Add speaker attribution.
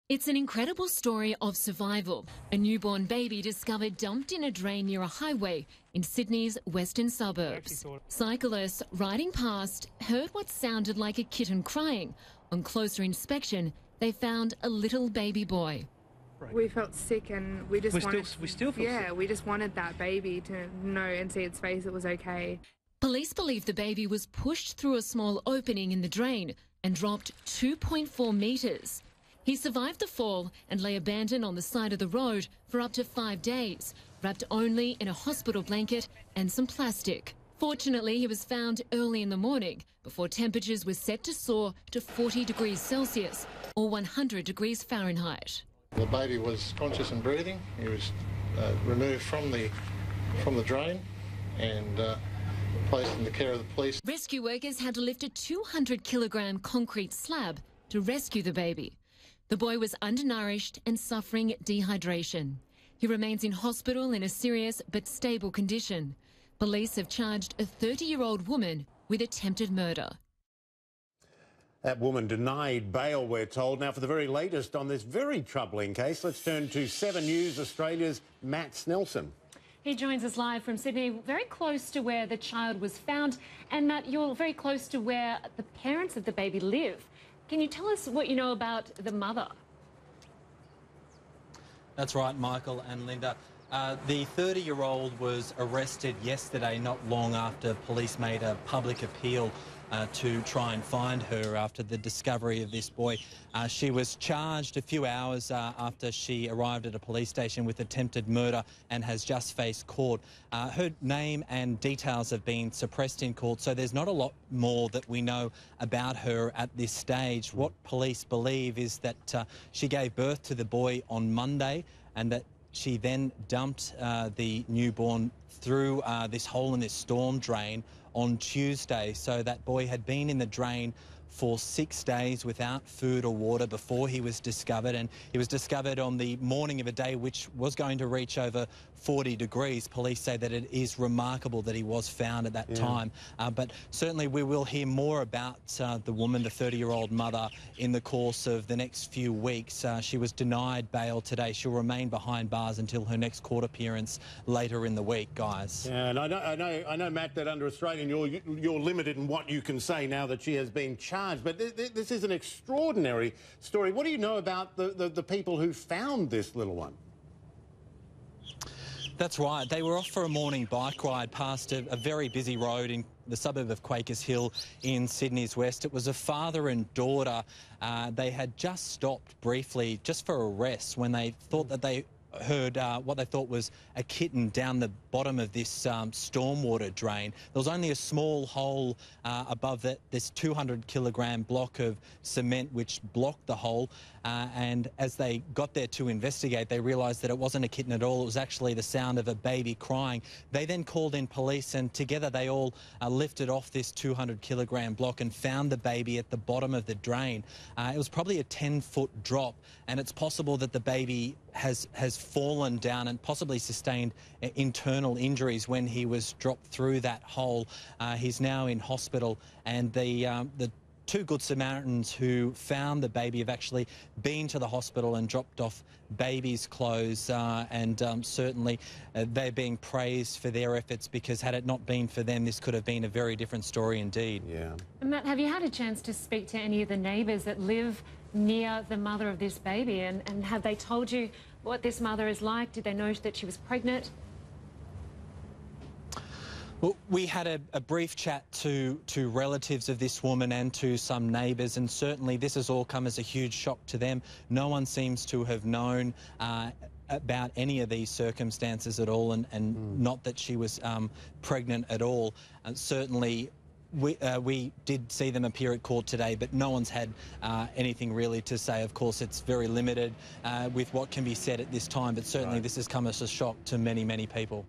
Speaker 1: It's an incredible story of survival. A newborn baby discovered dumped in a drain near a highway in Sydney's western suburbs. Cyclists riding past heard what sounded like a kitten crying. On closer inspection, they found a little baby boy.
Speaker 2: We felt sick and we still feel sick.
Speaker 3: Yeah,
Speaker 2: we just wanted that baby to know and see its face it was okay.
Speaker 1: Police believe the baby was pushed through a small opening in the drain and dropped 2.4 metres. He survived the fall and lay abandoned on the side of the road for up to 5 days, wrapped only in a hospital blanket and some plastic. Fortunately, he was found early in the morning before temperatures were set to soar to 40 degrees Celsius or 100 degrees Fahrenheit.
Speaker 3: The baby was conscious and breathing. He was removed from the drain and placed in the care of the police.
Speaker 1: Rescue workers had to lift a 200-kilogram concrete slab to rescue the baby. The boy was undernourished and suffering dehydration. He remains in hospital in a serious but stable condition. Police have charged a 30-year-old woman with attempted murder.
Speaker 4: That woman denied bail, we're told. Now, for the very latest on this very troubling case, let's turn to 7 News Australia's Matt Snelson.
Speaker 5: He joins us live from Sydney, very close to where the child was found. And Matt, you're very close to where the parents of the baby live. Can you tell us what you know about the mother?
Speaker 6: That's right, Michael and Linda. The 30-year-old was arrested yesterday, not long after police made a public appeal to try and find her after the discovery of this boy. She was charged a few hours after she arrived at a police station with attempted murder and has just faced court. Her name and details have been suppressed in court, so there's not a lot more that we know about her at this stage. What police believe is that she gave birth to the boy on Monday and that she then dumped the newborn through this hole in this storm drain on Tuesday. So that boy had been in the drain for 6 days without food or water before he was discovered, and he was discovered on the morning of a day which was going to reach over 40 degrees. Police say that it is remarkable that he was found at that time. But certainly we will hear more about the woman, the 30-year-old mother, in the course of the next few weeks. She was denied bail today. She'll remain behind bars until her next court appearance later in the week, guys.
Speaker 4: Yeah, and I know, Matt, that under Australian you're limited in what you can say now that she has been charged. But this is an extraordinary story. What do you know about the people who found this little one?
Speaker 6: That's right. They were off for a morning bike ride past a very busy road in the suburb of Quakers Hill in Sydney's west. It was a father and daughter. They had just stopped briefly just for a rest when they thought that they heard what they thought was a kitten down the bottom of this stormwater drain. There was only a small hole above this 200-kilogram block of cement which blocked the hole, and as they got there to investigate, they realised that it wasn't a kitten at all. It was actually the sound of a baby crying. They then called in police, and together they all lifted off this 200-kilogram block and found the baby at the bottom of the drain. It was probably a 10-foot drop, and it's possible that the baby has fallen down and possibly sustained internal injuries when he was dropped through that hole. He's now in hospital, and the two Good Samaritans who found the baby have actually been to the hospital and dropped off baby's clothes, and certainly they're being praised for their efforts, because had it not been for them, this could have been a very different story indeed.
Speaker 4: Yeah.
Speaker 5: Matt, have you had a chance to speak to any of the neighbours that live near the mother of this baby, and have they told you what this mother is like? Did they know that she was pregnant?
Speaker 6: Well, we had a brief chat to relatives of this woman and to some neighbours, and certainly this has all come as a huge shock to them. No one seems to have known about any of these circumstances at all, and not that she was pregnant at all. Certainly we did see them appear at court today, but no one's had anything really to say. Of course, it's very limited with what can be said at this time, but certainly this has come as a shock to many, many people.